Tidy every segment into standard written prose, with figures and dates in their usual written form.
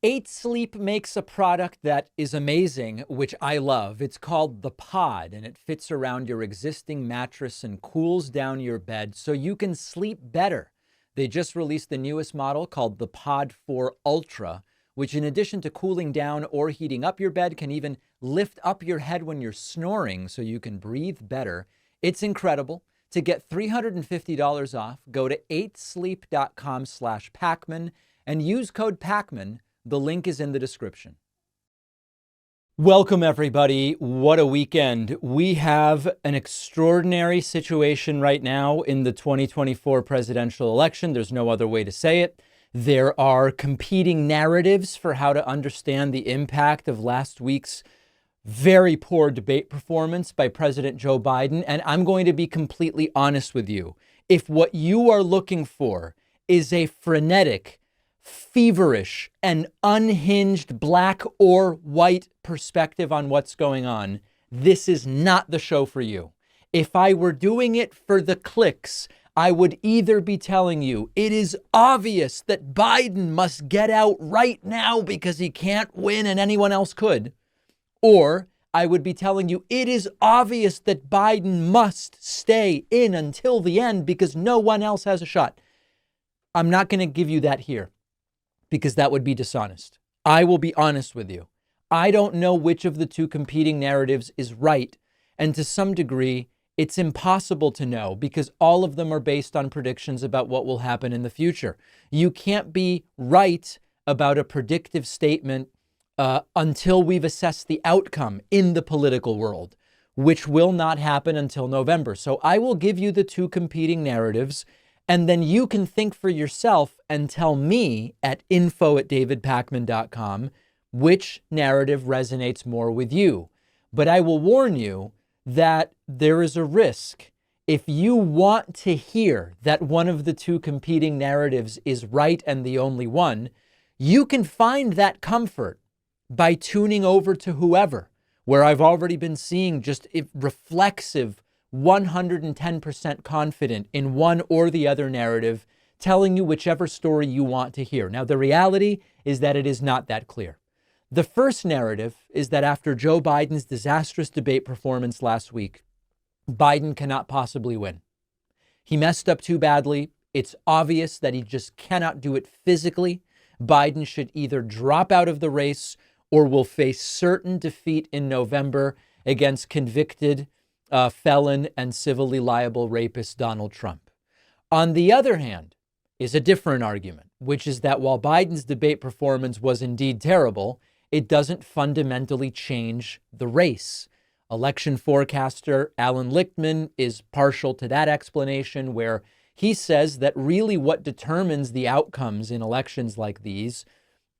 8 Sleep makes a product that is amazing, which I love. It's called the Pod, and it fits around your existing mattress and cools down your bed so you can sleep better. They just released the newest model called the Pod 4 Ultra, which in addition to cooling down or heating up your bed, can even lift up your head when you're snoring so you can breathe better. It's incredible. To get $350 off, go to 8sleep.com/Pacman and use code Pacman. The link is in the description. Welcome, everybody. What a weekend. We have an extraordinary situation right now in the 2024 presidential election. There's no other way to say it. There are competing narratives for how to understand the impact of last week's very poor debate performance by President Joe Biden. And I'm going to be completely honest with you. If what you are looking for is a frenetic, feverish, and unhinged black or white perspective on what's going on, this is not the show for you. If I were doing it for the clicks, I would either be telling you it is obvious that Biden must get out right now because he can't win and anyone else could, or I would be telling you it is obvious that Biden must stay in until the end because no one else has a shot. I'm not going to give you that here, because that would be dishonest. I will be honest with you. I don't know which of the two competing narratives is right. And to some degree, it's impossible to know because all of them are based on predictions about what will happen in the future. You can't be right about a predictive statement until we've assessed the outcome in the political world, which will not happen until November. So I will give you the two competing narratives, and then you can think for yourself and tell me at info@davidpacman.com which narrative resonates more with you. But I will warn you that there is a risk. If you want to hear that one of the two competing narratives is right and the only one, you can find that comfort by tuning over to whoever, where I've already been seeing just reflexive 110% confident in one or the other narrative, telling you whichever story you want to hear. Now, the reality is that it is not that clear. The first narrative is that after Joe Biden's disastrous debate performance last week, Biden cannot possibly win. He messed up too badly. It's obvious that he just cannot do it physically. Biden should either drop out of the race or will face certain defeat in November against convicted felon and civilly liable rapist Donald Trump. On the other hand, is a different argument, which is that while Biden's debate performance was indeed terrible, it doesn't fundamentally change the race. Election forecaster Alan Lichtman is partial to that explanation, where he says that really what determines the outcomes in elections like these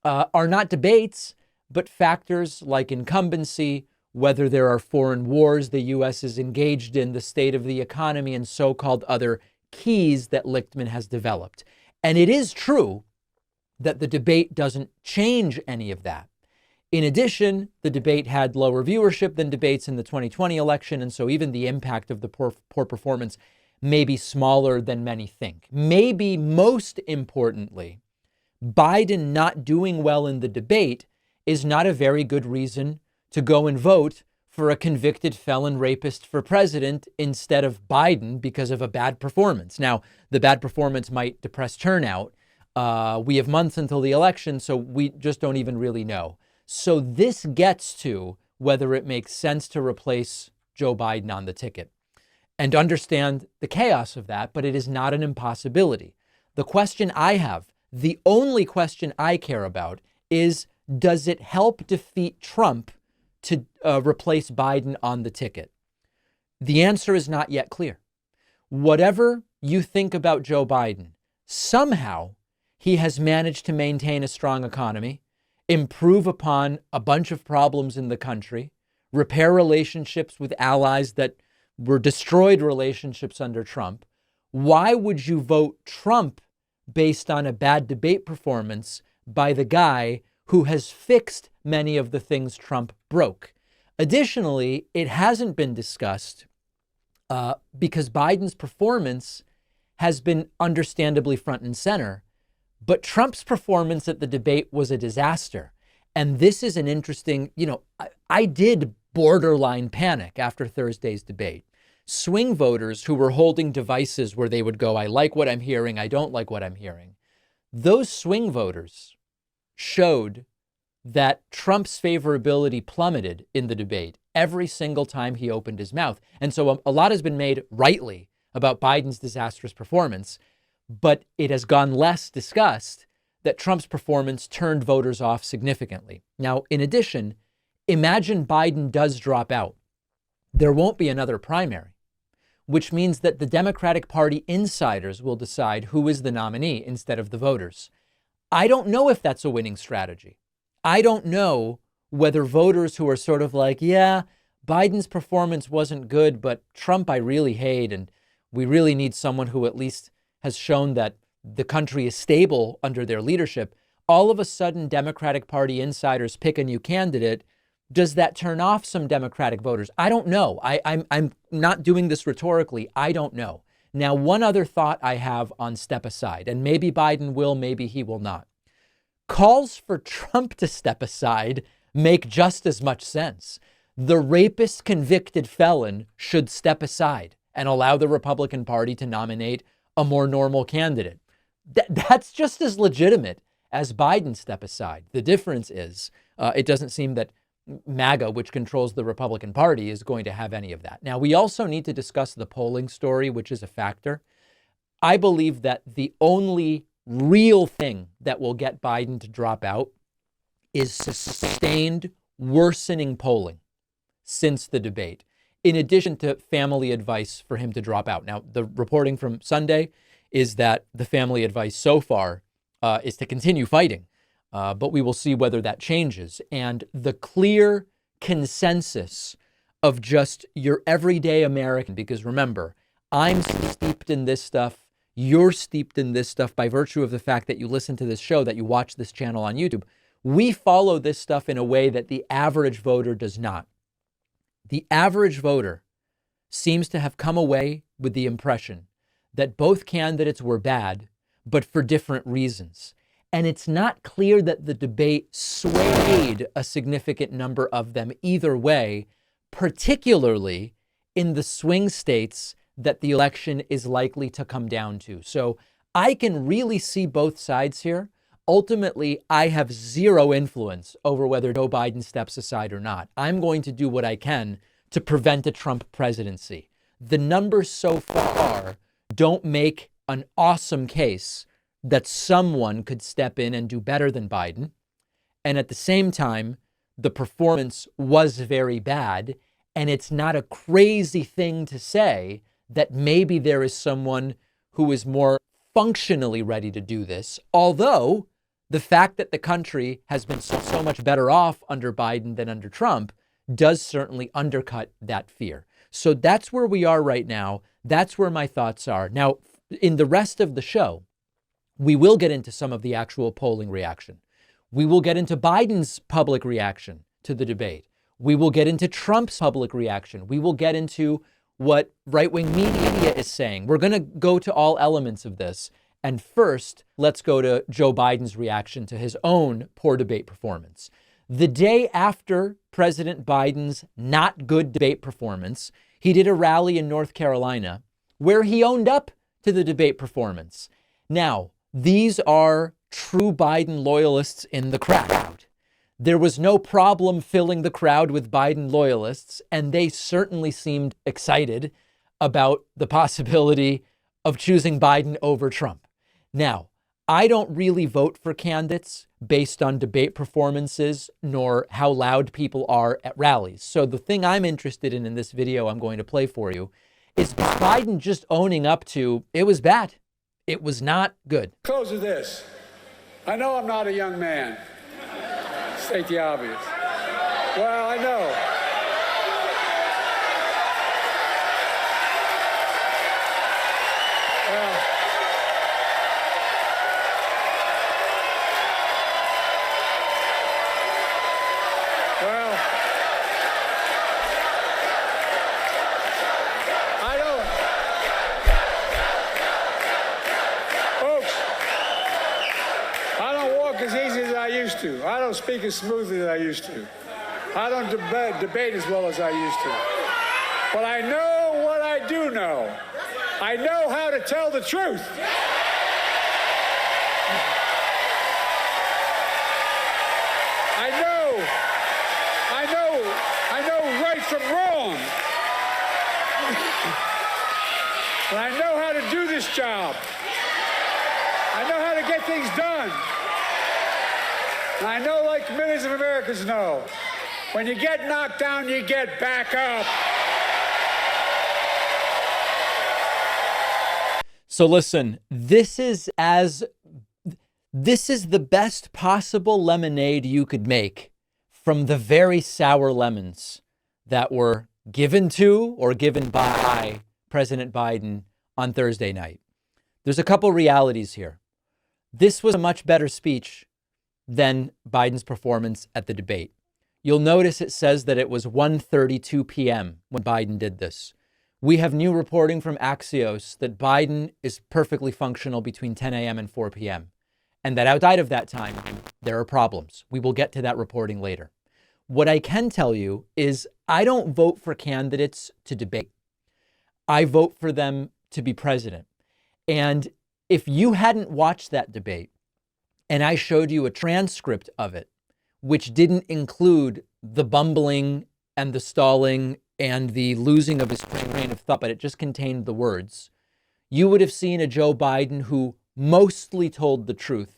are not debates, but factors like incumbency, whether there are foreign wars the U.S. is engaged in, the state of the economy, and so-called other keys that Lichtman has developed. And it is true that the debate doesn't change any of that. In addition, the debate had lower viewership than debates in the 2020 election, and so even the impact of the poor performance may be smaller than many think. Maybe most importantly, Biden not doing well in the debate is not a very good reason to go and vote for a convicted felon rapist for president instead of Biden because of a bad performance. Now, the bad performance might depress turnout. We have months until the election, so we just don't even really know. So this gets to whether it makes sense to replace Joe Biden on the ticket and understand the chaos of that, but it is not an impossibility. The question I have, the only question I care about, is does it help defeat Trump to replace Biden on the ticket? The answer is not yet clear. Whatever you think about Joe Biden, somehow he has managed to maintain a strong economy, improve upon a bunch of problems in the country, repair relationships with allies that were destroyed relationships under Trump. Why would you vote Trump based on a bad debate performance by the guy who has fixed many of the things Trump broke? Additionally, it hasn't been discussed because Biden's performance has been understandably front and center, But Trump's performance at the debate was a disaster. And this is an interesting, I did borderline panic after Thursday's debate. Swing voters who were holding devices where they would go, I like what I'm hearing, I don't like what I'm hearing. Those swing voters showed that Trump's favorability plummeted in the debate every single time he opened his mouth. And so a lot has been made rightly about Biden's disastrous performance, but it has gone less discussed that Trump's performance turned voters off significantly. Now, in addition, imagine Biden does drop out. There won't be another primary, which means that the Democratic Party insiders will decide who is the nominee instead of the voters. I don't know if that's a winning strategy. I don't know whether voters who are sort of like, yeah, Biden's performance wasn't good, but Trump I really hate, and we really need someone who at least has shown that the country is stable under their leadership. All of a sudden, Democratic Party insiders pick a new candidate. Does that turn off some Democratic voters? I don't know. I'm not doing this rhetorically. I don't know. Now, one other thought I have on step aside, and maybe Biden will, maybe he will not. Calls for Trump to step aside make just as much sense. The rapist convicted felon should step aside and allow the Republican Party to nominate a more normal candidate. That's just as legitimate as Biden step aside. The difference is it doesn't seem that MAGA, which controls the Republican Party, is going to have any of that. Now, we also need to discuss the polling story, which is a factor. I believe that the only real thing that will get Biden to drop out is sustained worsening polling since the debate, in addition to family advice for him to drop out. Now, the reporting from Sunday is that the family advice so far is to continue fighting, but we will see whether that changes. And the clear consensus of just your everyday American, because remember, I'm steeped in this stuff. You're steeped in this stuff by virtue of the fact that you listen to this show, that you watch this channel on YouTube. We follow this stuff in a way that the average voter does not. The average voter seems to have come away with the impression that both candidates were bad, but for different reasons. And it's not clear that the debate swayed a significant number of them either way, particularly in the swing states that the election is likely to come down to. So I can really see both sides here. Ultimately, I have zero influence over whether Joe Biden steps aside or not. I'm going to do what I can to prevent a Trump presidency. The numbers so far don't make an awesome case that someone could step in and do better than Biden. And at the same time, the performance was very bad. And it's not a crazy thing to say that maybe there is someone who is more functionally ready to do this. Although the fact that the country has been so much better off under Biden than under Trump does certainly undercut that fear. So that's where we are right now. That's where my thoughts are. Now, in the rest of the show, we will get into some of the actual polling reaction. We will get into Biden's public reaction to the debate. We will get into Trump's public reaction. We will get into what right-wing media is saying. We're going to go to all elements of this. And first, let's go to Joe Biden's reaction to his own poor debate performance. The day after President Biden's not good debate performance, he did a rally in North Carolina where he owned up to the debate performance. Now, these are true Biden loyalists in the crowd. There was no problem filling the crowd with Biden loyalists, and they certainly seemed excited about the possibility of choosing Biden over Trump. Now, I don't really vote for candidates based on debate performances nor how loud people are at rallies. So the thing I'm interested in this video I'm going to play for you is Biden just owning up to it was bad. It was not good. Close with this. I know I'm not a young man. State the obvious. Well, I know. Well, I don't. Folks, don't speak as smoothly as I used to. I don't debate as well as I used to. But I know what I do know. I know how to tell the truth. I know right from wrong. And I know how to do this job. I know how to get things done. And I know, like millions of Americans know, when you get knocked down, you get back up. So listen, this is the best possible lemonade you could make from the very sour lemons that were given to or given by President Biden on Thursday night. There's a couple realities here. This was a much better speech than Biden's performance at the debate. You'll notice it says that it was 1:32 p.m. when Biden did this. We have new reporting from Axios that Biden is perfectly functional between 10 a.m. and 4 p.m. and that outside of that time, there are problems. We will get to that reporting later. What I can tell you is I don't vote for candidates to debate. I vote for them to be president. And if you hadn't watched that debate and I showed you a transcript of it, which didn't include the bumbling and the stalling and the losing of his train of thought, but it just contained the words, you would have seen a Joe Biden who mostly told the truth,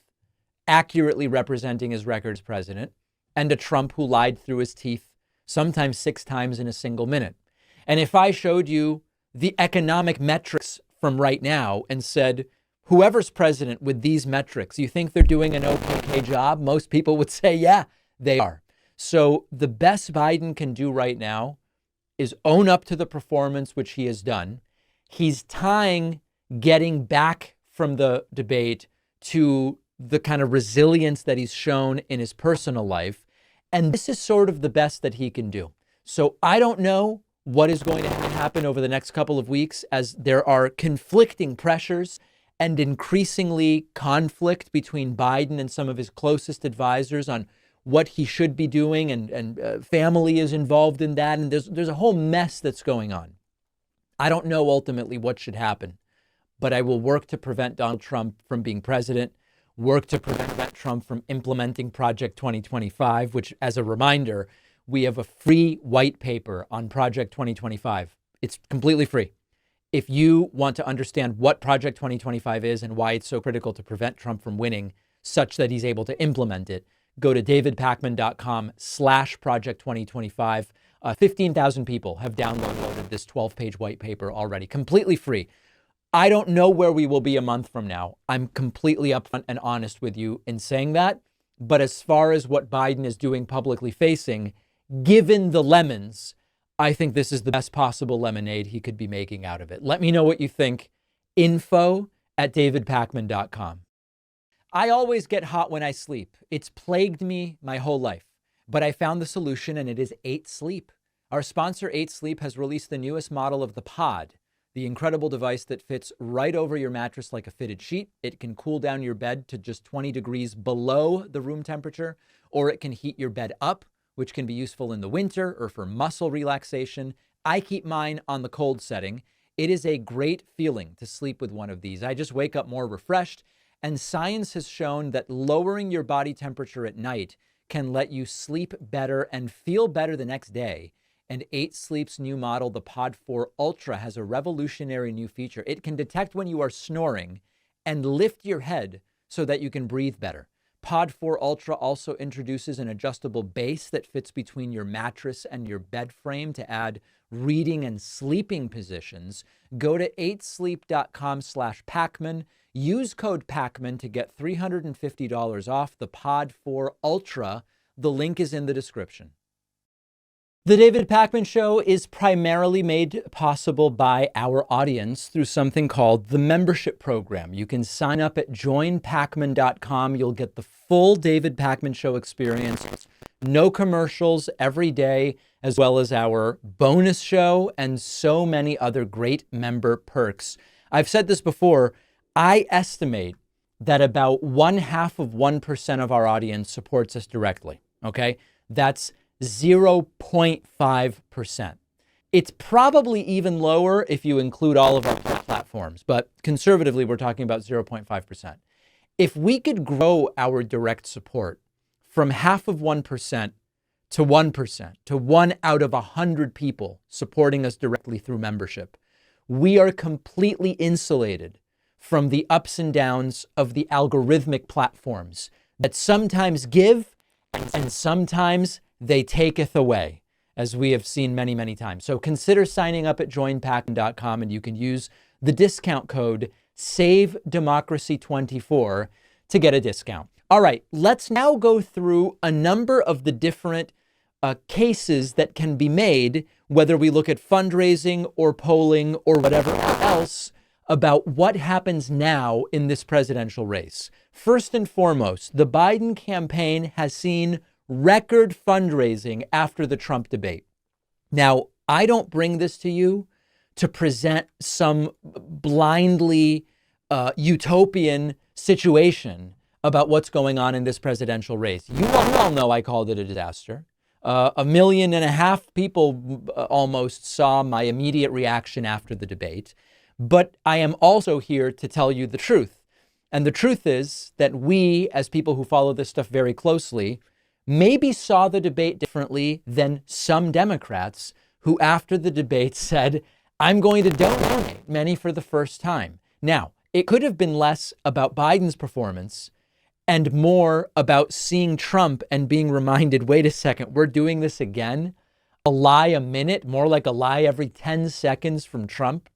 accurately representing his record as president, and a Trump who lied through his teeth, sometimes 6 times in a single minute. And if I showed you the economic metrics from right now and said, whoever's president with these metrics, you think they're doing an okay job? Most people would say, yeah, they are. So the best Biden can do right now is own up to the performance, which he has done. He's tying getting back from the debate to the kind of resilience that he's shown in his personal life. And this is sort of the best that he can do. So I don't know what is going to happen over the next couple of weeks as there are conflicting pressures and increasingly conflict between Biden and some of his closest advisors on what he should be doing, and family is involved in that. And there's a whole mess that's going on. I don't know ultimately what should happen, but I will work to prevent Donald Trump from being president, work to prevent Trump from implementing Project 2025, which, as a reminder, we have a free white paper on Project 2025. It's completely free. If you want to understand what Project 2025 is and why it's so critical to prevent Trump from winning such that he's able to implement it, go to davidpakman.com/Project 2025. 15,000 people have downloaded this 12-page white paper already, completely free. I don't know where we will be a month from now. I'm completely upfront and honest with you in saying that. But as far as what Biden is doing publicly facing, given the lemons, I think this is the best possible lemonade he could be making out of it. Let me know what you think. info@davidpakman.com. I always get hot when I sleep. It's plagued me my whole life. But I found the solution, and it is 8 Sleep. Our sponsor, 8 Sleep, has released the newest model of the Pod, the incredible device that fits right over your mattress like a fitted sheet. It can cool down your bed to just 20 degrees below the room temperature, or it can heat your bed up, which can be useful in the winter or for muscle relaxation. I keep mine on the cold setting. It is a great feeling to sleep with one of these. I just wake up more refreshed, and science has shown that lowering your body temperature at night can let you sleep better and feel better the next day. And 8 Sleep's new model, the Pod 4 Ultra, has a revolutionary new feature. It can detect when you are snoring and lift your head so that you can breathe better. Pod 4 Ultra also introduces an adjustable base that fits between your mattress and your bed frame to add reading and sleeping positions. Go to 8sleep.com/Pacman. Use code Pacman to get $350 off the Pod 4 Ultra. The link is in the description. The David Pakman Show is primarily made possible by our audience through something called the membership program. You can sign up at joinpakman.com. You'll get the full David Pakman Show experience, no commercials every day, as well as our bonus show and so many other great member perks. I've said this before, I estimate that about 0.5% of our audience supports us directly, okay? That's 0.5%. It's probably even lower if you include all of our platforms, but conservatively, we're talking about 0.5%. If we could grow our direct support from 0.5% to 1%, to 1 out of 100 people supporting us directly through membership, we are completely insulated from the ups and downs of the algorithmic platforms that sometimes give and sometimes they taketh away, as we have seen many, many times. So consider signing up at joinpatron.com, and you can use the discount code SAVEDEMOCRACY24 to get a discount. All right, let's now go through a number of the different cases that can be made, whether we look at fundraising or polling or whatever else, about what happens now in this presidential race. First and foremost, the Biden campaign has seen record fundraising after the Trump debate. Now, I don't bring this to you to present some blindly utopian situation about what's going on in this presidential race. You all know I called it a disaster. 1.5 million people almost saw my immediate reaction after the debate. But I am also here to tell you the truth. And the truth is that we, as people who follow this stuff very closely, maybe saw the debate differently than some Democrats who, after the debate, said, I'm going to donate, many for the first time. Now, it could have been less about Biden's performance and more about seeing Trump and being reminded, wait a second, we're doing this again? A lie a minute, more like a lie every 10 seconds from Trump?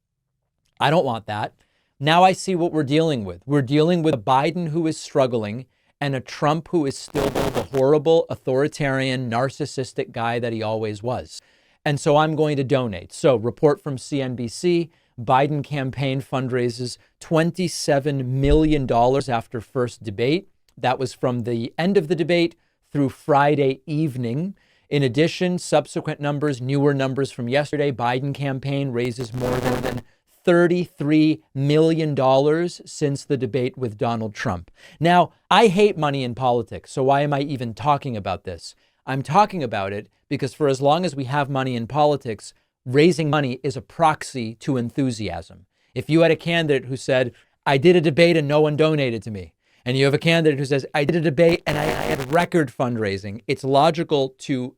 I don't want that. Now I see what we're dealing with. We're dealing with a Biden who is struggling and a Trump who is still the horrible, authoritarian, narcissistic guy that he always was. And so I'm going to donate. So, report from CNBC, Biden campaign fundraises $27 million after first debate. That was from the end of the debate through Friday evening. In addition, subsequent numbers, newer numbers from yesterday, Biden campaign raises more than $33 million since the debate with Donald Trump. Now, I hate money in politics, so why am I even talking about this? I'm talking about it because for as long as we have money in politics, raising money is a proxy to enthusiasm. If you had a candidate who said, I did a debate and no one donated to me, and you have a candidate who says, I did a debate and I had record fundraising, it's logical to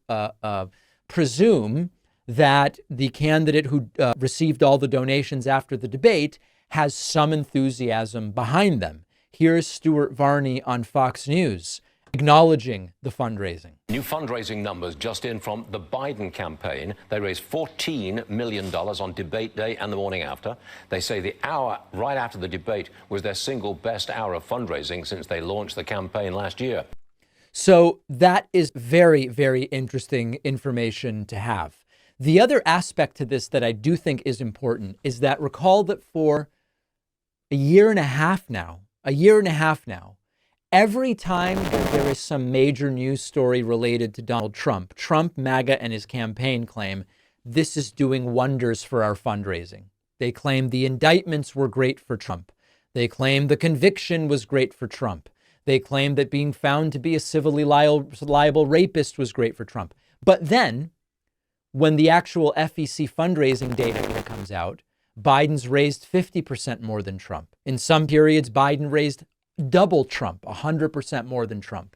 presume that the candidate who received all the donations after the debate has some enthusiasm behind them. Here's Stuart Varney on Fox News acknowledging the fundraising. New fundraising numbers just in from the Biden campaign. They raised $14 million on debate day and the morning after. They say the hour right after the debate was their single best hour of fundraising since they launched the campaign last year. So that is very, very interesting information to have. The other aspect to this that I do think is important is that recall that for a year and a half now, every time there is some major news story related to Donald Trump, MAGA, and his campaign claim this is doing wonders for our fundraising. They claim the indictments were great for Trump. They claim the conviction was great for Trump. They claim that being found to be a civilly liable rapist was great for Trump. But then, when the actual FEC fundraising data comes out, Biden's raised 50% more than Trump. In some periods, Biden raised double Trump, 100% more than Trump.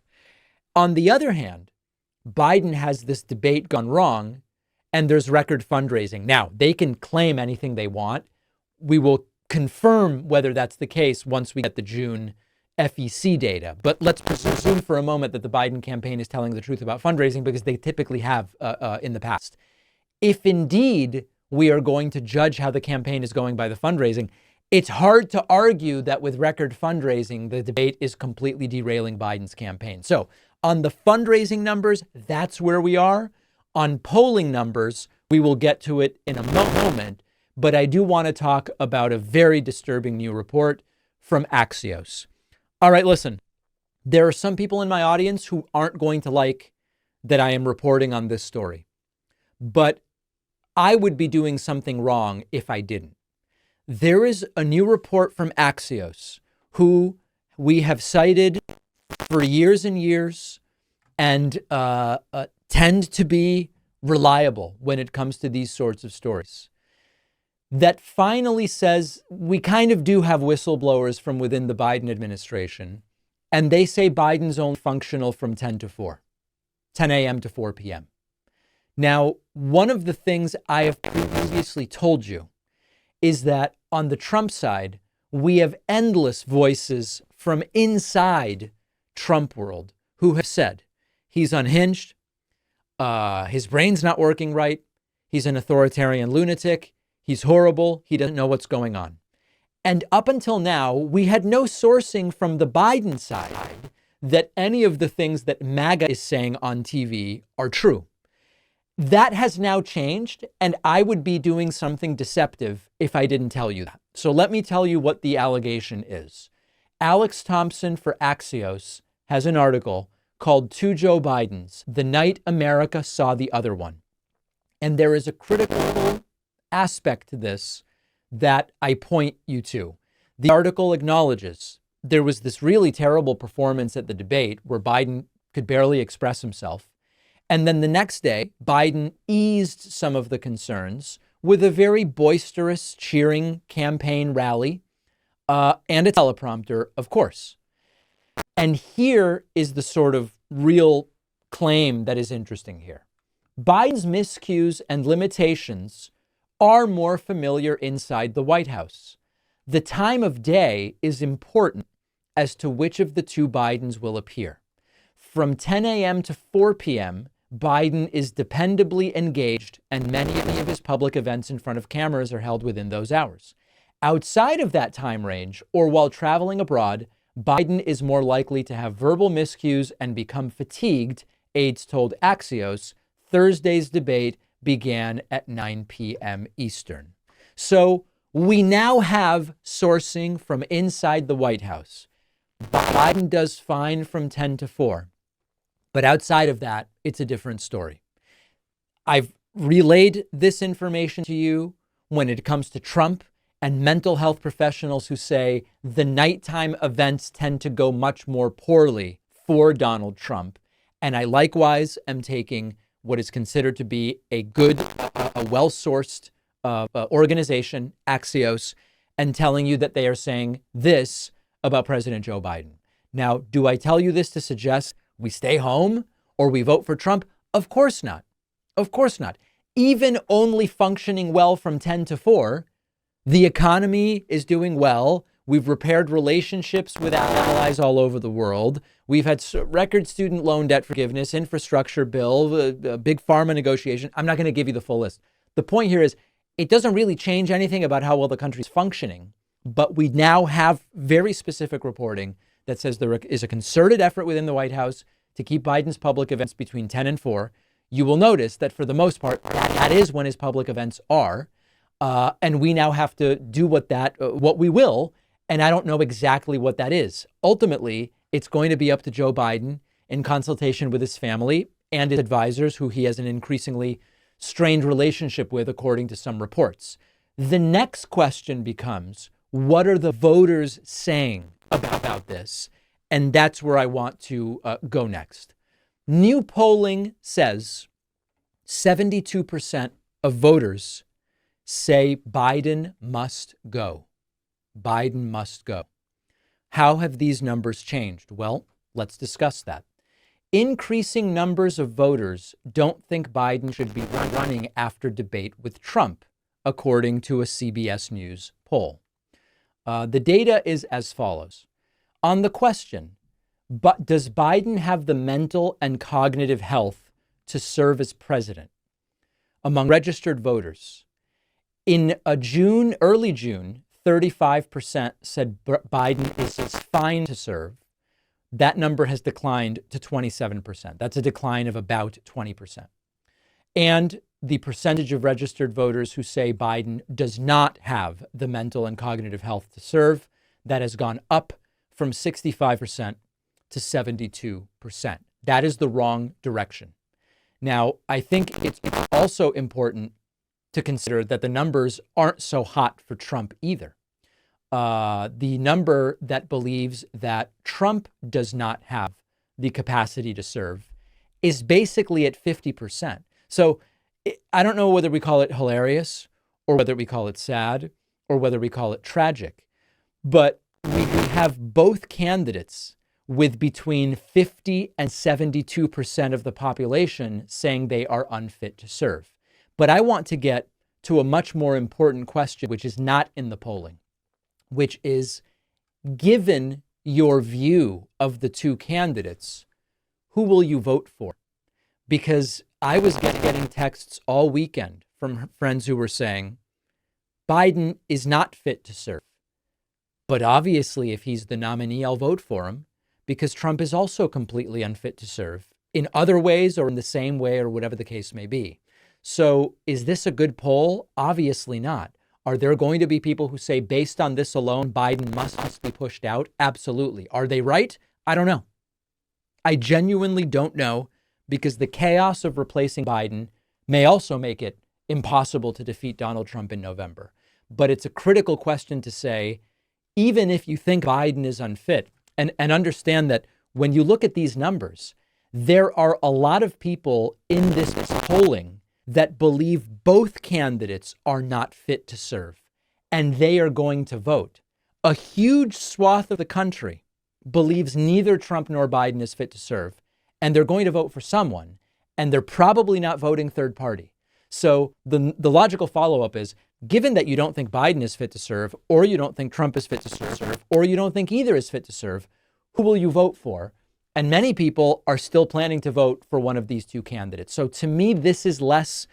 On the other hand, Biden has this debate gone wrong, and there's record fundraising. Now, they can claim anything they want. We will confirm whether that's the case once we get the June FEC data. But let's presume for a moment that the Biden campaign is telling the truth about fundraising because they typically have in the past. If indeed we are going to judge how the campaign is going by the fundraising, it's hard to argue that with record fundraising, the debate is completely derailing Biden's campaign. So on the fundraising numbers, that's where we are. On polling numbers, we will get to it in a moment. But I do want to talk about a very disturbing new report from Axios. All right, listen, there are some people in my audience who aren't going to like that I am reporting on this story. But I would be doing something wrong if I didn't. There is a new report from Axios, who we have cited for years and years and tend to be reliable when it comes to these sorts of stories, that finally says we kind of do have whistleblowers from within the Biden administration, and they say Biden's only functional from 10 a.m. to 4 p.m. Now, one of the things I have previously told you is that on the Trump side, we have endless voices from inside Trump world who have said he's unhinged, his brain's not working right, he's an authoritarian lunatic, he's horrible, he doesn't know what's going on. And up until now, we had no sourcing from the Biden side that any of the things that MAGA is saying on TV are true. That has now changed, and I would be doing something deceptive if I didn't tell you that. So let me tell you what the allegation is. Alex Thompson for Axios has an article called Two Joe Bidens, The Night America Saw the Other One. And there is a critical aspect to this that I point you to. The article acknowledges there was this really terrible performance at the debate where Biden could barely express himself. And then the next day, Biden eased some of the concerns with a very boisterous cheering campaign rally and a teleprompter, of course. And here is the sort of real claim that is interesting here. Biden's miscues and limitations are more familiar inside the White House. The time of day is important as to which of the two Bidens will appear. From 10 a.m. to 4 p.m., Biden is dependably engaged, and many of his public events in front of cameras are held within those hours. Outside of that time range, or while traveling abroad, Biden is more likely to have verbal miscues and become fatigued, aides told Axios. Thursday's debate began at 9 p.m. Eastern. So we now have sourcing from inside the White House. Biden does fine from 10 to 4. But outside of that, it's a different story. I've relayed this information to you when it comes to Trump and mental health professionals who say the nighttime events tend to go much more poorly for Donald Trump. And I likewise am taking what is considered to be a good, a well-sourced organization, Axios, and telling you that they are saying this about President Joe Biden. Now, do I tell you this to suggest we stay home or we vote for Trump? Of course not. Of course not. Even only functioning well from 10 to 4, the economy is doing well. We've repaired relationships with allies all over the world. We've had record student loan debt forgiveness, infrastructure bill, a big pharma negotiation. I'm not going to give you the full list. The point here is it doesn't really change anything about how well the country's functioning, but we now have very specific reporting that says there is a concerted effort within the White House to keep Biden's public events between 10 and 4. You will notice that for the most part, that is when his public events are. And we now have to do what we will. And I don't know exactly what that is. Ultimately, it's going to be up to Joe Biden in consultation with his family and his advisors, who he has an increasingly strained relationship with, according to some reports. The next question becomes, what are the voters saying about this? And that's where I want to go next. New polling says 72% of voters say Biden must go. Biden must go. How have these numbers changed? Well, let's discuss that. Increasing numbers of voters don't think Biden should be running after debate with Trump, according to a CBS News poll. The data is as follows. On the question, but does Biden have the mental and cognitive health to serve as president? Among registered voters, in early June, 35% said Biden is fine to serve. That number has declined to 27%. That's a decline of about 20%. And the percentage of registered voters who say Biden does not have the mental and cognitive health to serve, that has gone up from 65% to 72%. That is the wrong direction. Now, I think it's also important to consider that the numbers aren't so hot for Trump either. the number that believes that Trump does not have the capacity to serve is basically at 50%. So I don't know whether we call it hilarious or whether we call it sad or whether we call it tragic, but we have both candidates with between 50 and 72% of the population saying they are unfit to serve. But I want to get to a much more important question, which is not in the polling, which is, given your view of the two candidates, who will you vote for? Because I was getting texts all weekend from friends who were saying, Biden is not fit to serve. But obviously, if he's the nominee, I'll vote for him, because Trump is also completely unfit to serve in other ways or in the same way or whatever the case may be. So is this a good poll? Obviously not. Are there going to be people who say, based on this alone, Biden must be pushed out? Absolutely. Are they right? I don't know. I genuinely don't know, because the chaos of replacing Biden may also make it impossible to defeat Donald Trump in November. But it's a critical question to say, even if you think Biden is unfit, and understand that when you look at these numbers, there are a lot of people in this polling that believe both candidates are not fit to serve, and they are going to vote. A huge swath of the country believes neither Trump nor Biden is fit to serve, and they're going to vote for someone, and they're probably not voting third party. So the logical follow-up is, given that you don't think Biden is fit to serve, or you don't think Trump is fit to serve, or you don't think either is fit to serve, who will you vote for? And many people are still planning to vote for one of these two candidates. So to me, it's less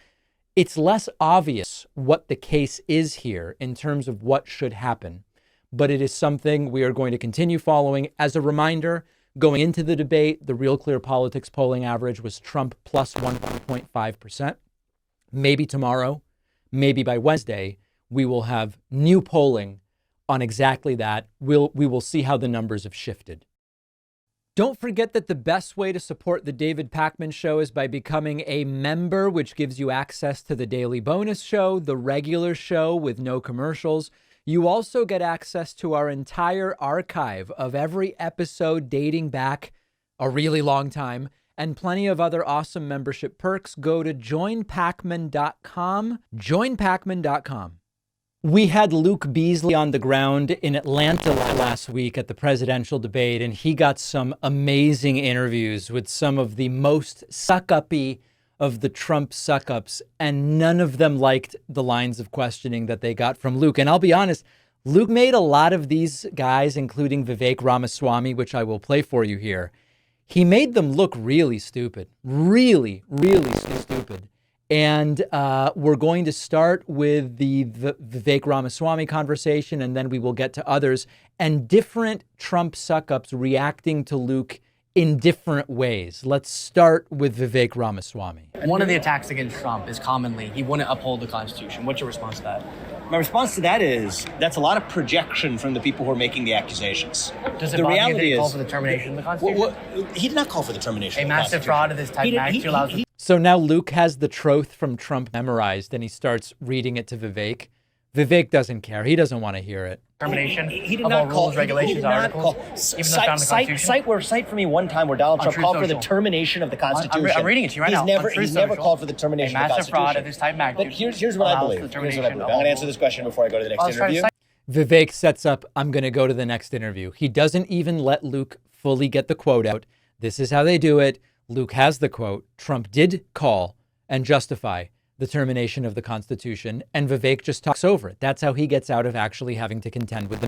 obvious what the case is here in terms of what should happen. But it is something we are going to continue following. As a reminder, going into the debate, the Real Clear Politics polling average was Trump plus 1.5%. Maybe tomorrow, maybe by Wednesday, we will have new polling on exactly that. We will see how the numbers have shifted. Don't forget that the best way to support the David Pakman Show is by becoming a member, which gives you access to the daily bonus show, the regular show with no commercials. You also get access to our entire archive of every episode dating back a really long time, and plenty of other awesome membership perks. Go to joinpakman.com, joinpakman.com. We had Luke Beasley on the ground in Atlanta last week at the presidential debate, and he got some amazing interviews with some of the most suck-uppy of the Trump suck-ups, and none of them liked the lines of questioning that they got from Luke. And I'll be honest, Luke made a lot of these guys, including Vivek Ramaswamy, which I will play for you here, he made them look really stupid, really stupid. And we're going to start with the Vivek Ramaswamy conversation, and then we will get to others and different Trump suck-ups reacting to Luke in different ways. Let's start with Vivek Ramaswamy. One of the attacks against Trump is commonly he wouldn't uphold the Constitution. What's your response to that? My response to that is that's a lot of projection from the people who are making the accusations. Does it the bother you reality that he is called for the termination of the Constitution? He did not call for the termination A of the massive Constitution. fraud of this type actually allows the So now Luke has the troth from Trump memorized, and he starts reading it to Vivek. Vivek doesn't care. He doesn't want to hear it. termination He did of all not call. rules, regulations, he did not articles, call. even though it's found in the Constitution. Cite for me one time where Donald Trump Truth called for the Social. termination of the Constitution. I'm reading it to you right now. He's never called for the termination a of the massive Constitution. fraud of this type magnitude. But here's what I allows believe. the Here's termination what I believe. of I'm going to all answer this question before I go to the next I was trying to interview. Vivek sets up, I'm going to go to the next interview. He doesn't even let Luke fully get the quote out. This is how they do it. Luke has the quote. Trump did call and justify the termination of the Constitution, and Vivek just talks over it. That's how he gets out of actually having to contend with the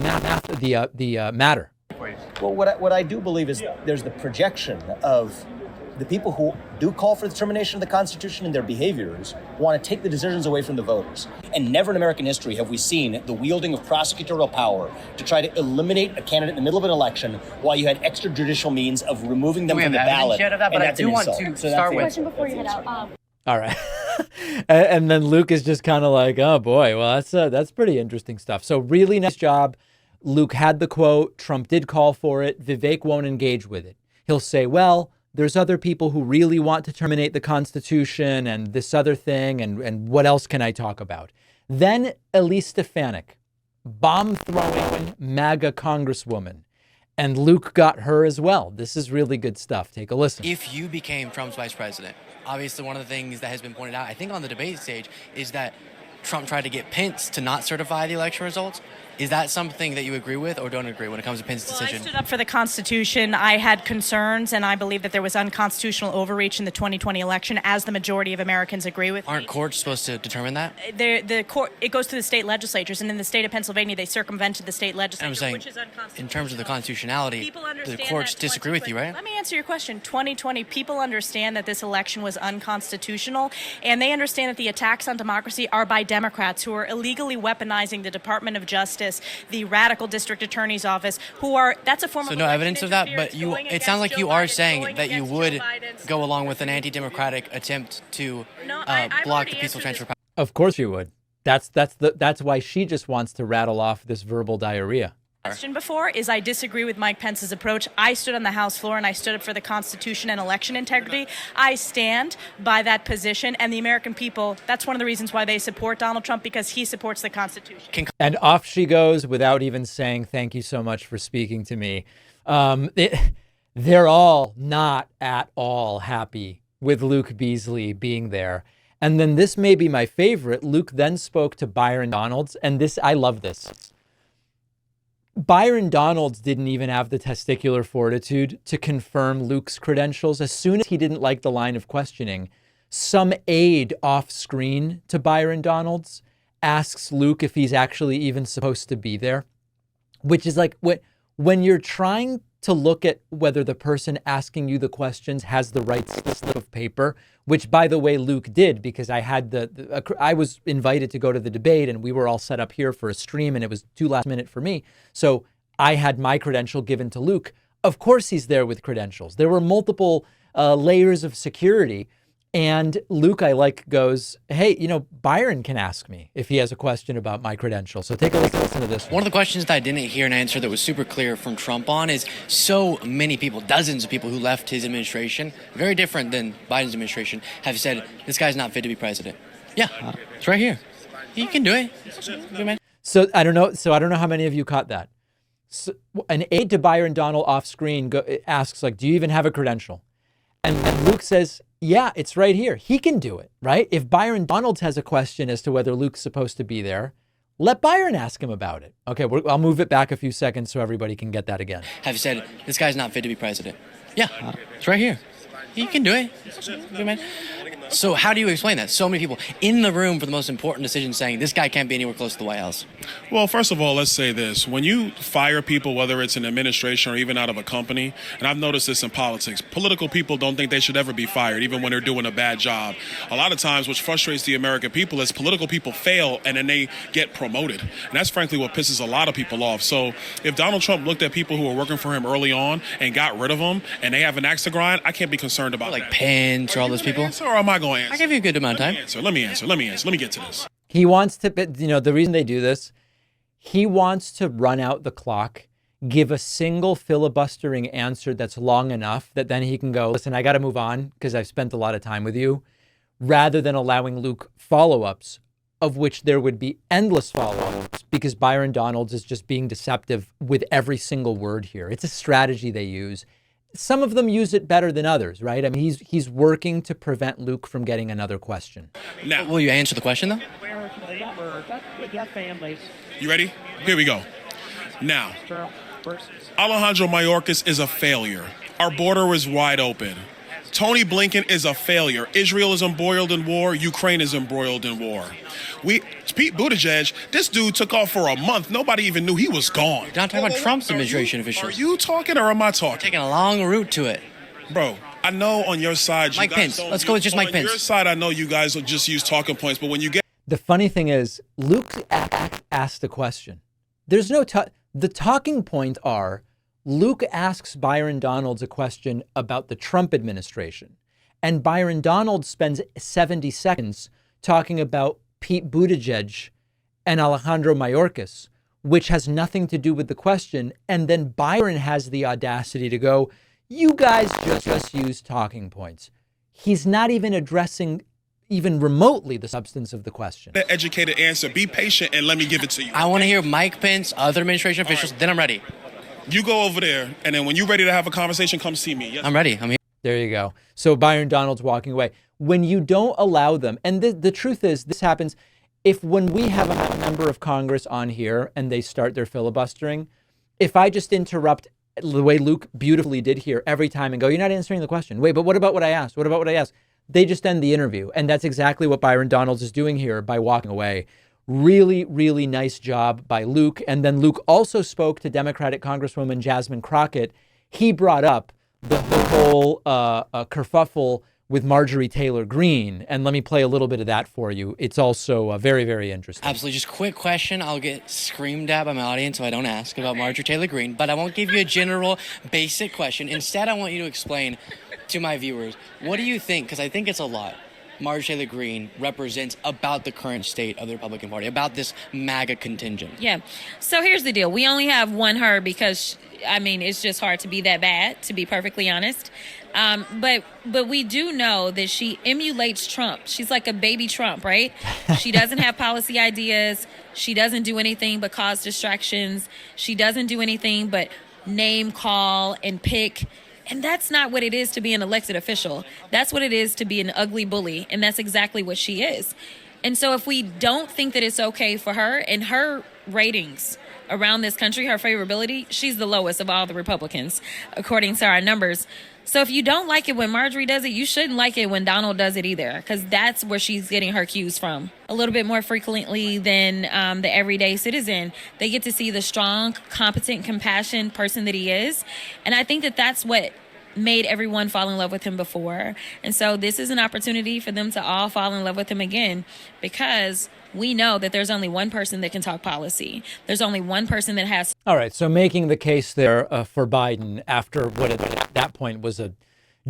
matter. Well, what I do believe is there's the projection of the people who do call for the termination of the Constitution and their behaviors want to take the decisions away from the voters. And never in American history have we seen the wielding of prosecutorial power to try to eliminate a candidate in the middle of an election while you had extrajudicial means of removing them from the ballot. Yet of that, but I do want to start with. Question before you head out. All right. And then Luke is just kind of like, oh boy, well, that's pretty interesting stuff. So really nice job. Luke had the quote. Trump did call for it. Vivek won't engage with it. He'll say, well, there's other people who really want to terminate the Constitution and this other thing. And what else can I talk about? Then Elise Stefanik, bomb-throwing MAGA congresswoman. And Luke got her as well. This is really good stuff. Take a listen. If you became Trump's vice president, obviously one of the things that has been pointed out, I think on the debate stage, is that Trump tried to get Pence to not certify the election results. Is that something that you agree with or don't agree when it comes to Pence's decision? I stood up for the Constitution. I had concerns, and I believe that there was unconstitutional overreach in the 2020 election, as the majority of Americans agree with. Aren't courts supposed to determine that? The court, it goes to the state legislatures, and in the state of Pennsylvania, they circumvented the state legislature, I'm saying, which is unconstitutional. in terms of the constitutionality, the courts disagree with you, right? Let me answer your question. 2020, people understand that this election was unconstitutional, and they understand that the attacks on democracy are by Democrats who are illegally weaponizing the Department of Justice, the radical district attorney's office, that's a form of no evidence of that, but it sounds like you are saying that you would go along with an anti-democratic attempt to block the peaceful transfer of power. Of course you would. That's why she just wants to rattle off this verbal diarrhea. Question before is I disagree with Mike Pence's approach. I stood on the House floor and I stood up for the Constitution and election integrity. I stand by that position, and the American people, that's one of the reasons why they support Donald Trump, because he supports the Constitution. And off she goes without even saying thank you so much for speaking to me. They're all not at all happy with Luke Beasley being there. And then this may be my favorite. Luke then spoke to Byron Donalds, and I love this. Byron Donalds didn't even have the testicular fortitude to confirm Luke's credentials. As soon as he didn't like the line of questioning, some aide off screen to Byron Donalds asks Luke if he's actually even supposed to be there, which is like when you're trying to look at whether the person asking you the questions has the right slip of paper, which, by the way, Luke did, because I had I was invited to go to the debate, and we were all set up here for a stream, and it was too last minute for me. So I had my credential given to Luke. Of course he's there with credentials. There were multiple layers of security. And Luke, goes, hey, Byron can ask me if he has a question about my credentials. So take a listen to this one. One of the questions that I didn't hear an answer that was super clear from Trump on is so many people, dozens of people who left his administration, very different than Biden's administration, have said, this guy's not fit to be president. Yeah, it's right here. He can do it. Good man. So I don't know how many of you caught that. So, an aide to Byron Donald off screen asks, do you even have a credential? And Luke says, yeah, it's right here. He can do it, right? If Byron Donalds has a question as to whether Luke's supposed to be there, let Byron ask him about it. Okay, I'll move it back a few seconds so everybody can get that again. Have said, this guy's not fit to be president. Yeah, it's right here. He can do it. Good man. So how do you explain that? So many people in the room for the most important decision saying this guy can't be anywhere close to the White House. Well, first of all, let's say this. When you fire people, whether it's an administration or even out of a company, and I've noticed this in politics, political people don't think they should ever be fired, even when they're doing a bad job. A lot of times, which frustrates the American people, is political people fail and then they get promoted. And that's frankly what pisses a lot of people off. So if Donald Trump looked at people who were working for him early on and got rid of them and they have an axe to grind, I can't be concerned about that. Like Pence or all those people? Or am I going to answer? I give you a good amount of time. Let me answer. Let me get to this. He wants to, the reason they do this, he wants to run out the clock, give a single filibustering answer that's long enough that then he can go, listen, I got to move on because I've spent a lot of time with you, rather than allowing Luke follow-ups, of which there would be endless follow-ups, because Byron Donalds is just being deceptive with every single word here. It's a strategy they use. Some of them use it better than others, right? I mean, he's working to prevent Luke from getting another question. Now, will you answer the question, though? You ready? Here we go. Now, Alejandro Mayorkas is a failure. Our border is wide open. Tony Blinken is a failure. Israel is embroiled in war. Ukraine is embroiled in war. Pete Buttigieg, this dude took off for a month. Nobody even knew he was gone. You're not talking about Trump's administration officials. Are you talking or am I talking? Taking a long route to it. Bro, I know on your side, Mike Pence. Let's go with just Mike Pence. On your side, I know you guys will just use talking points, but when you get... The funny thing is, Luke asked a question. There's no... The talking points are, Luke asks Byron Donalds a question about the Trump administration, and Byron Donalds spends 70 seconds talking about Pete Buttigieg and Alejandro Mayorkas, which has nothing to do with the question. And then Byron has the audacity to go, you guys just use talking points. He's not even addressing even remotely the substance of the question. The educated answer. Be patient and let me give it to you. I want to hear Mike Pence, other administration officials, then I'm ready. You go over there, and then when you're ready to have a conversation, come see me. Yes. I'm ready. I'm here. There you go. So Byron Donald's walking away. When you don't allow them, and the truth is, this happens, when we have a member of Congress on here and they start their filibustering, if I just interrupt the way Luke beautifully did here every time and go, you're not answering the question. Wait, but what about what I asked? What about what I asked? They just end the interview. And that's exactly what Byron Donalds is doing here by walking away. Really, really nice job by Luke. And then Luke also spoke to Democratic Congresswoman Jasmine Crockett. He brought up the whole kerfuffle with Marjorie Taylor Greene. And let me play a little bit of that for you. It's also very, very interesting. Absolutely. Just quick question. I'll get screamed at by my audience if I don't ask about Marjorie Taylor Greene, but I won't give you a general basic question. Instead, I want you to explain to my viewers, what do you think, because I think it's a lot, Marjorie Taylor Greene represents about the current state of the Republican Party, about this MAGA contingent? Yeah. So here's the deal. We only have one her because, it's just hard to be that bad, to be perfectly honest. But we do know that she emulates Trump. She's like a baby Trump, right? She doesn't have policy ideas. She doesn't do anything but cause distractions. She doesn't do anything but name call and pick. And that's not what it is to be an elected official. That's what it is to be an ugly bully. And that's exactly what she is. And so if we don't think that it's okay for her, and her ratings around this country, her favorability, she's the lowest of all the Republicans, according to our numbers. So if you don't like it when Marjorie does it, you shouldn't like it when Donald does it either, because that's where she's getting her cues from. A little bit more frequently than the everyday citizen, they get to see the strong, competent, compassionate person that he is. And I think that that's what made everyone fall in love with him before. And so this is an opportunity for them to all fall in love with him again, because we know that there's only one person that can talk policy. There's only one person that has. All right. So making the case there for Biden after what at that point was a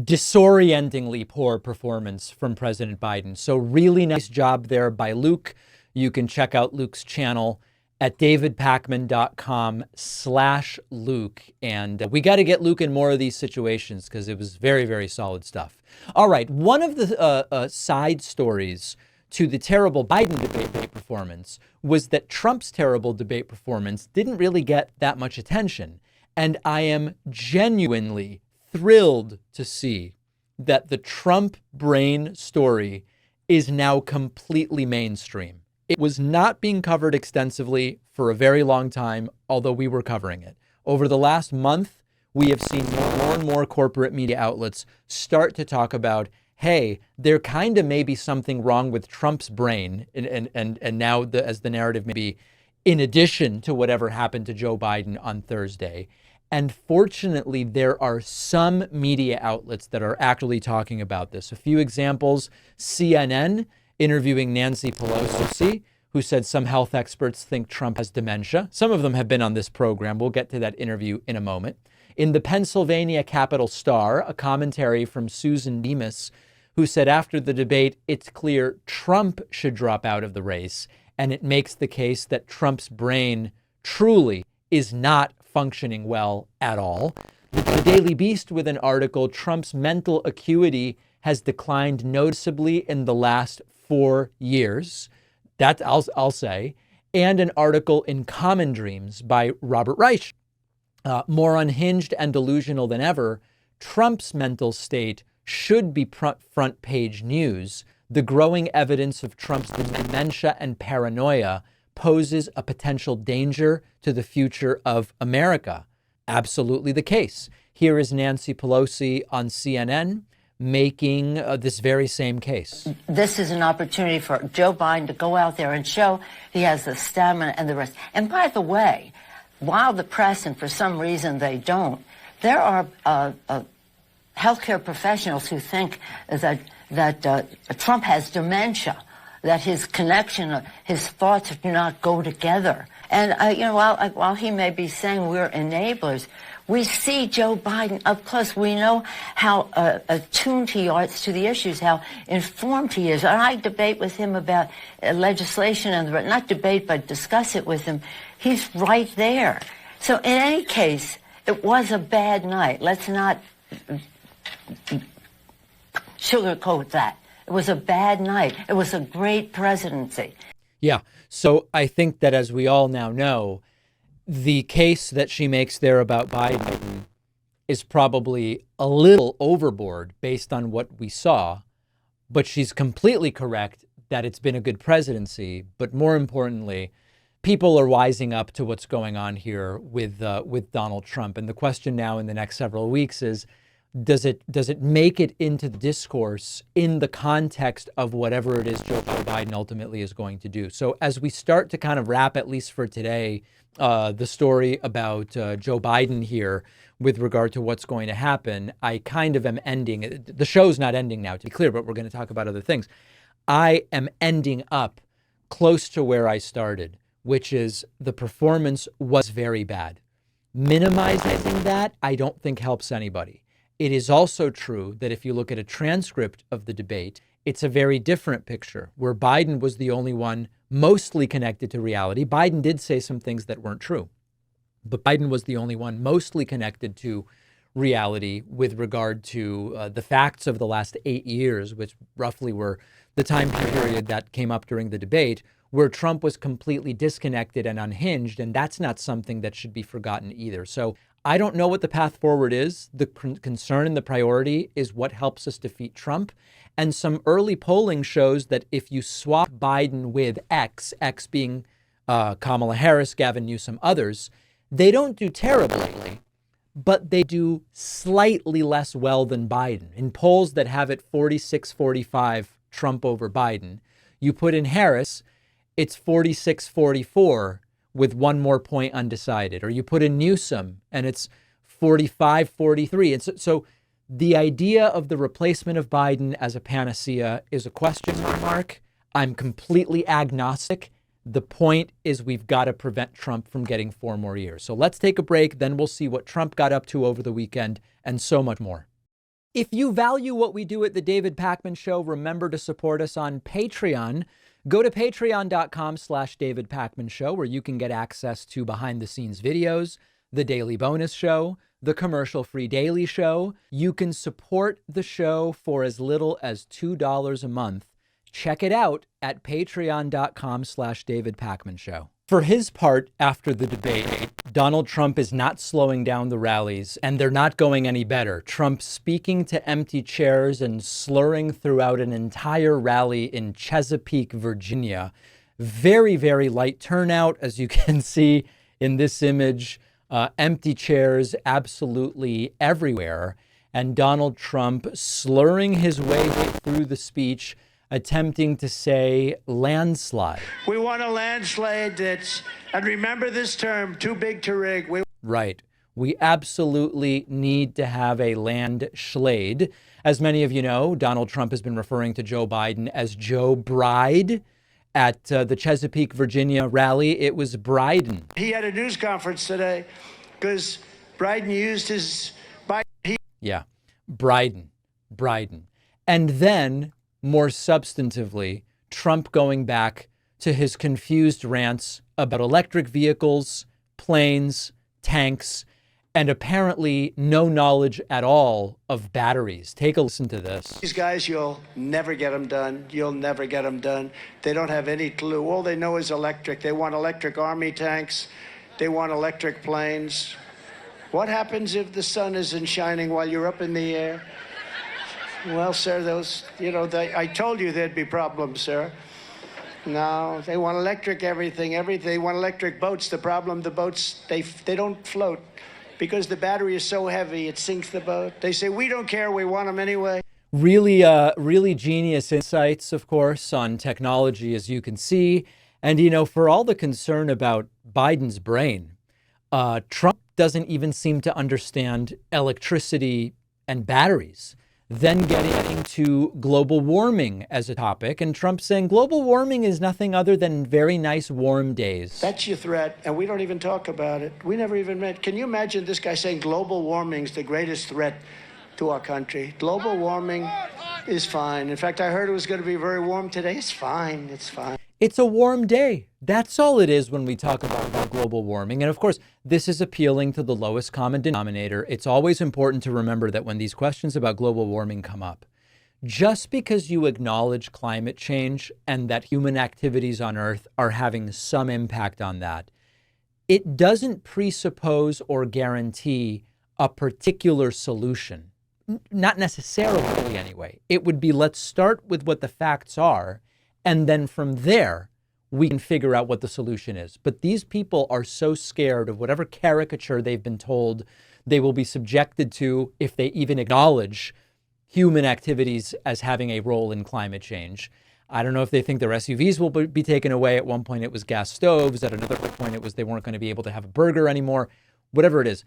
disorientingly poor performance from President Biden. So really nice job there by Luke. You can check out Luke's channel at davidpakman.com/Luke. And we got to get Luke in more of these situations because it was very, very solid stuff. All right. One of the side stories to the terrible Biden debate performance was that Trump's terrible debate performance didn't really get that much attention. And I am genuinely thrilled to see that the Trump brain story is now completely mainstream. It was not being covered extensively for a very long time, although we were covering it. Over the last month, we have seen more and more corporate media outlets start to talk about, hey, there kind of may be something wrong with Trump's brain. And now as the narrative may be, in addition to whatever happened to Joe Biden on Thursday. And fortunately, there are some media outlets that are actually talking about this. A few examples: CNN interviewing Nancy Pelosi, who said some health experts think Trump has dementia. Some of them have been on this program. We'll get to that interview in a moment. In the Pennsylvania Capital Star, a commentary from Susan Demas, who said after the debate, it's clear Trump should drop out of the race. And it makes the case that Trump's brain truly is not functioning well at all. The Daily Beast with an article, Trump's mental acuity has declined noticeably in the last 4 years. That I'll say. And an article in Common Dreams by Robert Reich. More unhinged and delusional than ever, Trump's mental state should be front page news. The growing evidence of Trump's dementia and paranoia poses a potential danger to the future of America. Absolutely the case. Here is Nancy Pelosi on CNN making this very same case. This is an opportunity for Joe Biden to go out there and show he has the stamina and the rest. And by the way, while the press, and for some reason they don't, there are healthcare professionals who think that Trump has dementia, that his connection, his thoughts do not go together. And, while he may be saying we're enablers, we see Joe Biden up close. We know how attuned he is to the issues, how informed he is. And I debate with him about legislation, and not debate, but discuss it with him. He's right there. So in any case, it was a bad night. Let's not sugarcoat that. It was a bad night. It was a great presidency. Yeah. So I think that, as we all now know, the case that she makes there about Biden is probably a little overboard based on what we saw, but she's completely correct that it's been a good presidency. But more importantly, people are wising up to what's going on here with Donald Trump. And the question now in the next several weeks is, does it make it into the discourse in the context of whatever it is Joe Biden ultimately is going to do? So as we start to kind of wrap, at least for today, the story about Joe Biden here with regard to what's going to happen, I kind of am ending. The show's not ending now, to be clear, but we're going to talk about other things. I am ending up close to where I started, which is the performance was very bad. Minimizing that, I don't think helps anybody. It is also true that if you look at a transcript of the debate, it's a very different picture, where Biden was the only one mostly connected to reality. Biden did say some things that weren't true, but Biden was the only one mostly connected to reality with regard to the facts of the last 8 years, which roughly were the time period that came up during the debate, where Trump was completely disconnected and unhinged. And that's not something that should be forgotten either. So I don't know what the path forward is. The concern and the priority is what helps us defeat Trump. And some early polling shows that if you swap Biden with X being Kamala Harris, Gavin Newsom, others, they don't do terribly, but they do slightly less well than Biden. In polls that have it 46-45 Trump over Biden, you put in Harris, it's 46-44 with one more point undecided. Or you put in Newsom and it's 45-43. And so the idea of the replacement of Biden as a panacea is a question mark. I'm completely agnostic. The point is we've got to prevent Trump from getting 4 more years. So let's take a break. Then we'll see what Trump got up to over the weekend and so much more. If you value what we do at The David Pakman Show, remember to support us on Patreon. Go to patreon.com/David Pakman Show, where you can get access to behind the scenes videos, the daily bonus show, the commercial-free daily show. You can support the show for as little as $2 a month. Check it out at patreon.com/David Pakman Show. For his part, after the debate, Donald Trump is not slowing down the rallies, and they're not going any better. Trump speaking to empty chairs and slurring throughout an entire rally in Chesapeake, Virginia. Very, very light turnout, as you can see in this image. Empty chairs absolutely everywhere. And Donald Trump slurring his way through the speech, attempting to say landslide. We want a landslide and remember this term, too big to rig. Right. We absolutely need to have a landslide. As many of you know, Donald Trump has been referring to Joe Biden as Joe Bride. At the Chesapeake, Virginia rally, it was Biden. He had a news conference today because Biden used his... Yeah, Biden. And then, more substantively, Trump going back to his confused rants about electric vehicles, planes, tanks, and apparently no knowledge at all of batteries. Take a listen to this. These guys, you'll never get them done. You'll never get them done. They don't have any clue. All they know is electric. They want electric army tanks. They want electric planes. What happens if the sun isn't shining while you're up in the air? Well, sir, I told you there'd be problems, sir. No, they want electric everything. They want electric boats. The problem, the boats, they don't float because the battery is so heavy, it sinks the boat. They say, we don't care, we want them anyway. Really genius insights, of course, on technology, as you can see. And, for all the concern about Biden's brain, Trump doesn't even seem to understand electricity and batteries. Then getting to global warming as a topic, and Trump saying global warming is nothing other than very nice warm days. That's your threat, and we don't even talk about it. We never even met. Can you imagine this guy saying global warming is the greatest threat to our country? Global warming is fine. In fact, I heard it was going to be very warm today. It's fine. It's a warm day. That's all it is when we talk about global warming. And of course, this is appealing to the lowest common denominator. It's always important to remember that when these questions about global warming come up, just because you acknowledge climate change and that human activities on Earth are having some impact on that, it doesn't presuppose or guarantee a particular solution. Not necessarily anyway. It would be, let's start with what the facts are, and then from there, we can figure out what the solution is. But these people are so scared of whatever caricature they've been told they will be subjected to if they even acknowledge human activities as having a role in climate change. I don't know if they think their SUVs will be taken away. At one point it was gas stoves. At another point it was they weren't going to be able to have a burger anymore. Whatever it is.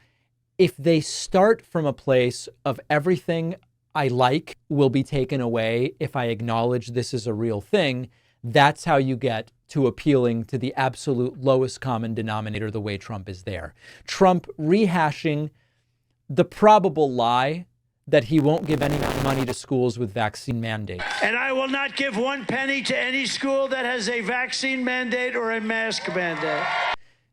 If they start from a place of everything I like will be taken away if I acknowledge this is a real thing, that's how you get to appealing to the absolute lowest common denominator the way Trump is there. Trump rehashing the probable lie that he won't give any money to schools with vaccine mandates. And I will not give 1 penny to any school that has a vaccine mandate or a mask mandate.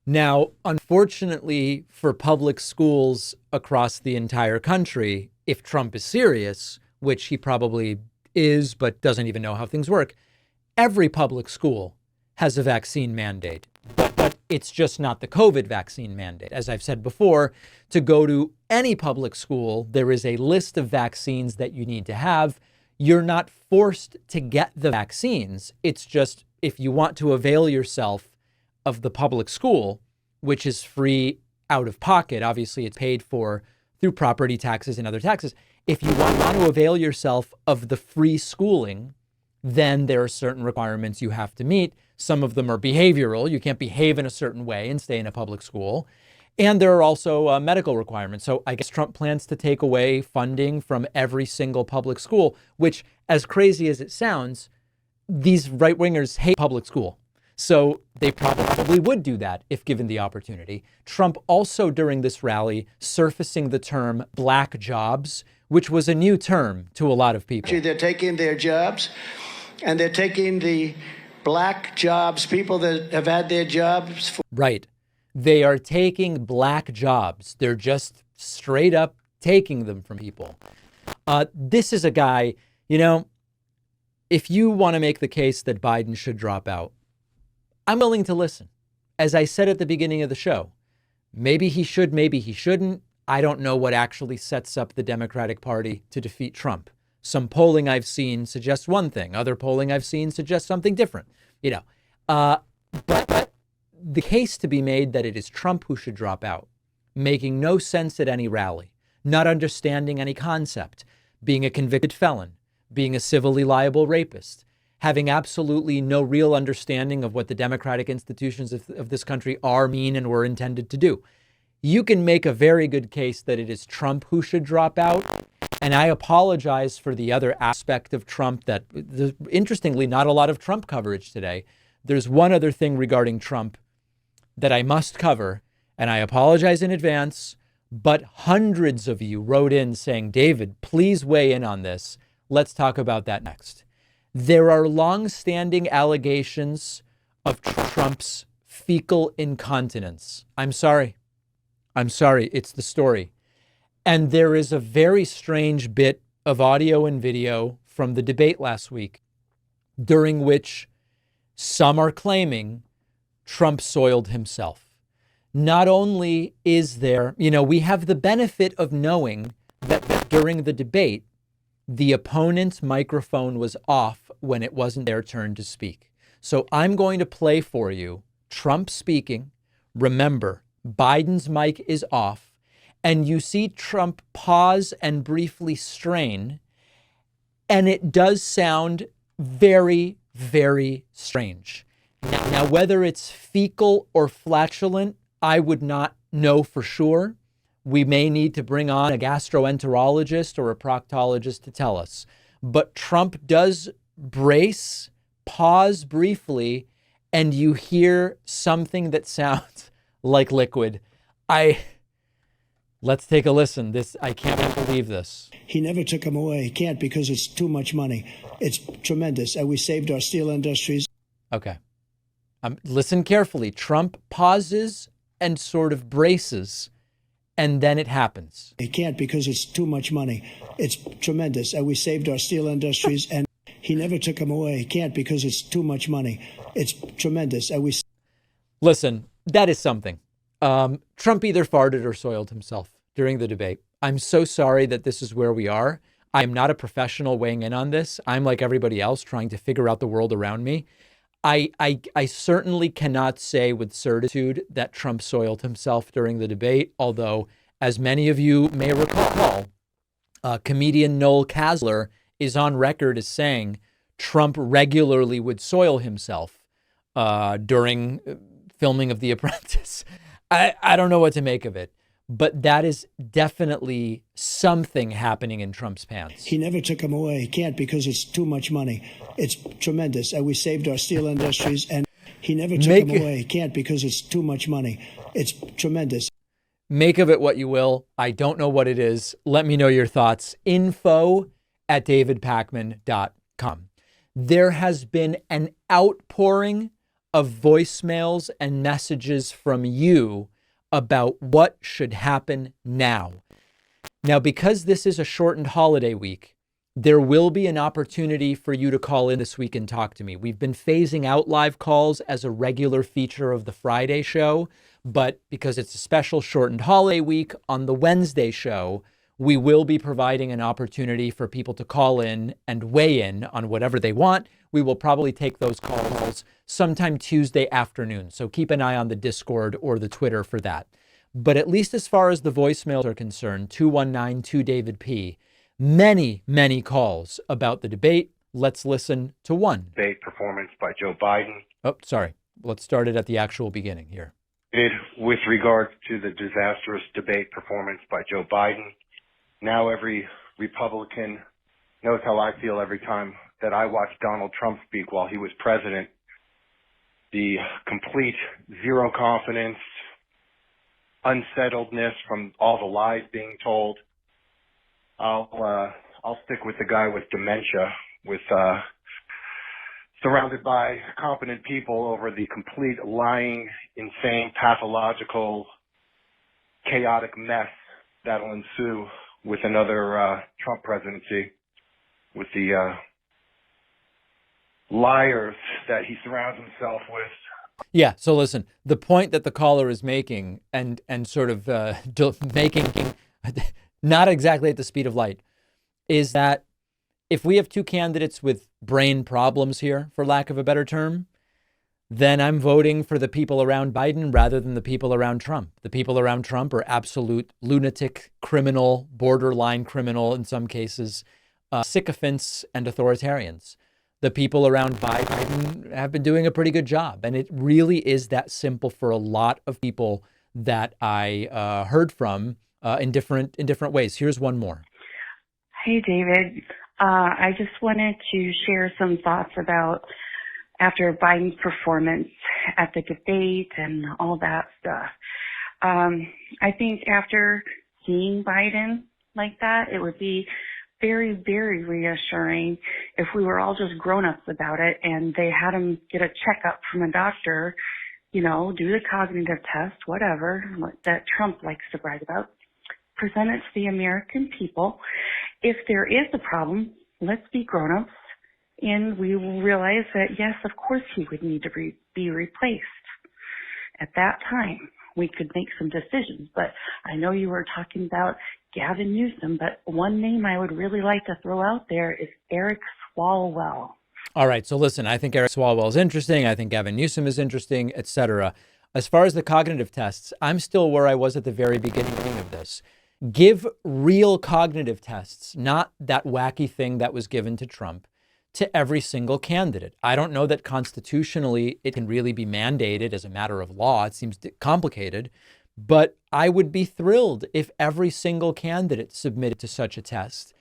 Now, unfortunately for public schools across the entire country, if Trump is serious, which he probably is, but doesn't even know how things work, every public school has a vaccine mandate. But it's just not the COVID vaccine mandate. As I've said before, to go to any public school, there is a list of vaccines that you need to have. You're not forced to get the vaccines. It's just if you want to avail yourself of the public school, which is free out of pocket, obviously it's paid for through property taxes and other taxes. If you want to avail yourself of the free schooling, then there are certain requirements you have to meet. Some of them are behavioral. You can't behave in a certain way and stay in a public school. And there are also medical requirements. So I guess Trump plans to take away funding from every single public school, which, as crazy as it sounds, these right-wingers hate public school. So they probably would do that if given the opportunity. Trump also, during this rally, surfacing the term black jobs, which was a new term to a lot of people. They're taking their jobs, and they're taking the black jobs, people that have had their jobs. Right. They are taking black jobs. They're just straight up taking them from people. This is a guy, if you want to make the case that Biden should drop out, I'm willing to listen. As I said at the beginning of the show, maybe he should, maybe he shouldn't. I don't know what actually sets up the Democratic Party to defeat Trump. Some polling I've seen suggests one thing. Other polling I've seen suggests something different. But the case to be made that it is Trump who should drop out, making no sense at any rally, not understanding any concept, being a convicted felon, being a civilly liable rapist, having absolutely no real understanding of what the democratic institutions of this country are, mean, and were intended to do. You can make a very good case that it is Trump who should drop out. And I apologize for the other aspect of Trump that, interestingly, not a lot of Trump coverage today. There's one other thing regarding Trump that I must cover, and I apologize in advance, but hundreds of you wrote in saying, David, please weigh in on this. Let's talk about that next. There are long-standing allegations of Trump's fecal incontinence. I'm sorry. It's the story. And there is a very strange bit of audio and video from the debate last week, during which some are claiming Trump soiled himself. Not only is there, we have the benefit of knowing that during the debate, the opponent's microphone was off when it wasn't their turn to speak. So I'm going to play for you Trump speaking. Remember, Biden's mic is off, and you see Trump pause and briefly strain, and it does sound very, very strange. Now, whether it's fecal or flatulent, I would not know for sure. We may need to bring on a gastroenterologist or a proctologist to tell us. But Trump does brace, pause briefly, and you hear something that sounds like liquid. Let's take a listen. I can't believe this. He never took them away. He can't because it's too much money. It's tremendous. And we saved our steel industries. Okay. Listen carefully. Trump pauses and sort of braces. and then it happens. He can't because it's too much money. It's tremendous. And we saved our steel industries, and he never took them away. He can't because it's too much money. It's tremendous. And we Listen, that is something. Trump either farted or soiled himself during the debate. I'm so sorry that this is where we are. I am not a professional weighing in on this. I'm like everybody else trying to figure out the world around me. I certainly cannot say with certitude that Trump soiled himself during the debate, although, as many of you may recall, comedian Noel Casler is on record as saying Trump regularly would soil himself during filming of The Apprentice. I don't know what to make of it, but that is definitely something happening in Trump's pants. He never took them away. He can't because it's too much money. It's tremendous. And we saved our steel industries, and he never took them away. He can't because it's too much money. It's tremendous. Make of it what you will. I don't know what it is. Let me know your thoughts. info@davidpakman.com. There has been an outpouring of voicemails and messages from you about what should happen now. Now, because this is a shortened holiday week, there will be an opportunity for you to call in this week and talk to me. We've been phasing out live calls as a regular feature of the Friday show, but because it's a special shortened holiday week on the Wednesday show, we will be providing an opportunity for people to call in and weigh in on whatever they want. We will probably take those calls sometime Tuesday afternoon. So keep an eye on the Discord or the Twitter for that. But at least as far as the voicemails are concerned, 219-2-DAVID-P, many, many calls about the debate. Let's listen to one. Debate performance by Joe Biden. Oh, sorry. Let's start it at the actual beginning here. With regards to the disastrous debate performance by Joe Biden, now every Republican knows how I feel every time that I watch Donald Trump speak while he was president. The complete zero confidence, unsettledness from all the lies being told. I'll stick with the guy with dementia, with surrounded by competent people over the complete lying, insane, pathological, chaotic mess that'll ensue with another Trump presidency, with the liars that he surrounds himself with. Yeah, so listen, the point that the caller is making and sort of making, not exactly at the speed of light, is that if we have two candidates with brain problems here, for lack of a better term, then I'm voting for the people around Biden rather than the people around Trump. The people around Trump are absolute lunatic, criminal, borderline criminal in some cases, sycophants and authoritarians. The people around Biden have been doing a pretty good job. And it really is that simple for a lot of people that I heard from in different ways. Here's one more. Hey, David. I just wanted to share some thoughts about after Biden's performance at the debate and all that stuff. I think after seeing Biden like that, it would be very, very reassuring if we were all just grown-ups about it and they had him get a checkup from a doctor, you know, do the cognitive test, whatever, that Trump likes to brag about, present it to the American people. If there is a problem, let's be grown-ups and we will realize that, yes, of course he would need to be replaced. At that time, we could make some decisions. But I know you were talking about Gavin Newsom, but one name I would really like to throw out there is Eric Swalwell. All right. So listen, I think Eric Swalwell is interesting. I think Gavin Newsom is interesting, et cetera. As far as the cognitive tests, I'm still where I was at the very beginning of this. Give real cognitive tests, not that wacky thing that was given to Trump, to every single candidate. I don't know that constitutionally it can really be mandated as a matter of law. It seems complicated, but I would be thrilled if every single candidate submitted to such a test.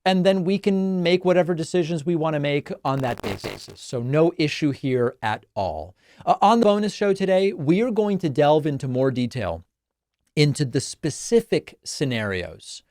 And then we can make whatever decisions we want to make on that basis. So no issue here at all. On the bonus show today, we are going to delve into more detail into the specific scenarios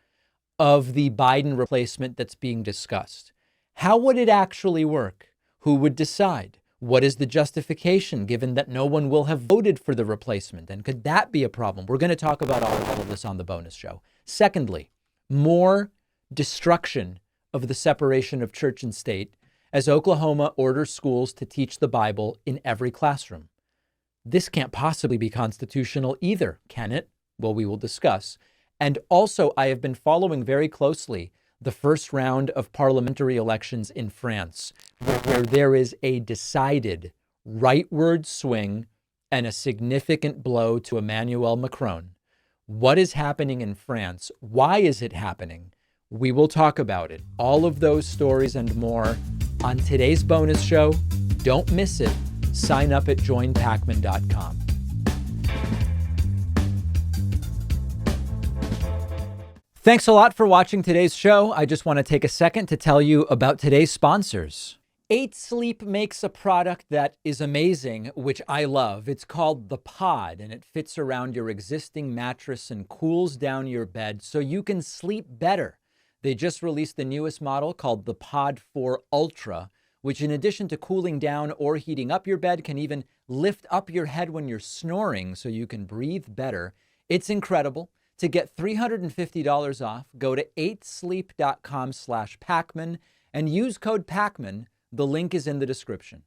of the Biden replacement that's being discussed. How would it actually work? Who would decide? What is the justification given that no one will have voted for the replacement? And could that be a problem? We're going to talk about all of this on the bonus show. Secondly, more destruction of the separation of church and state as Oklahoma orders schools to teach the Bible in every classroom. This can't possibly be constitutional either, can it? Well, we will discuss. And also, I have been following very closely the first round of parliamentary elections in France, where there is a decided rightward swing and a significant blow to Emmanuel Macron. What is happening in France? Why is it happening? We will talk about it. All of those stories and more on today's bonus show. Don't miss it. Sign up at joinpacman.com. Thanks a lot for watching today's show. I just want to take a second to tell you about today's sponsors. 8 Sleep makes a product that is amazing, which I love. It's called the Pod, and it fits around your existing mattress and cools down your bed so you can sleep better. They just released the newest model called the Pod 4 Ultra, which in addition to cooling down or heating up your bed, can even lift up your head when you're snoring so you can breathe better. It's incredible. To get $350 off, go to 8sleep.com/Pacman and use code Pacman. The link is in the description.